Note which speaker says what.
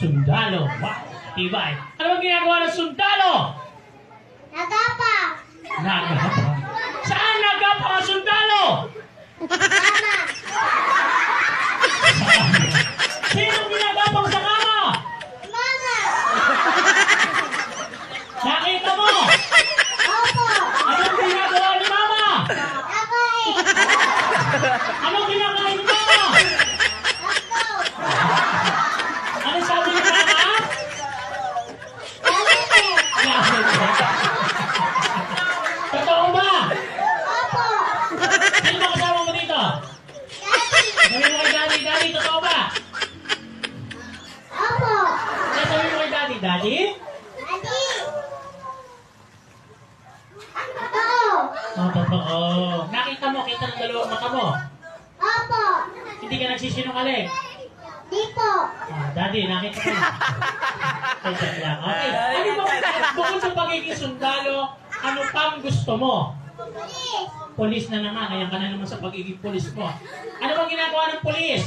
Speaker 1: Sundalo. Wow, tibay. Ano bang ginagawa ng sundalo?
Speaker 2: Nagapa.
Speaker 1: Nagapa. Saan nagapa ang sundalo?
Speaker 2: Mama.
Speaker 1: Sinong ginagapang sa kama?
Speaker 2: Mama.
Speaker 1: Nakita mo?
Speaker 2: Opo.
Speaker 1: Anong ginagawa ni mama?
Speaker 2: Nakain.
Speaker 1: Anong ginagawa ni mama?
Speaker 2: Ako.
Speaker 1: Ano sabi ni mama? Totoo ba?
Speaker 2: Opo.
Speaker 1: Sino ba kasama mo dito? Sabi mo kay daddy, daddy, totoo ba?
Speaker 2: Opo.
Speaker 1: Sabi mo kay daddy, daddy?
Speaker 2: Adi. Oo.
Speaker 1: Oh, totoo. Nakita mo, kita ng dalawang mata mo.
Speaker 2: Opo.
Speaker 1: Hindi ka nagsisinungaling.
Speaker 2: Di po.
Speaker 1: Daddy, nakita mo. Okay, lang. Okay. Ano ba, bukod sa pagiging sundalo, ano pang gusto mo?
Speaker 2: Pulis.
Speaker 1: Polis na naman. Ayan ka na naman sa pagiging polis mo. Ano bang ginagawa ng polis?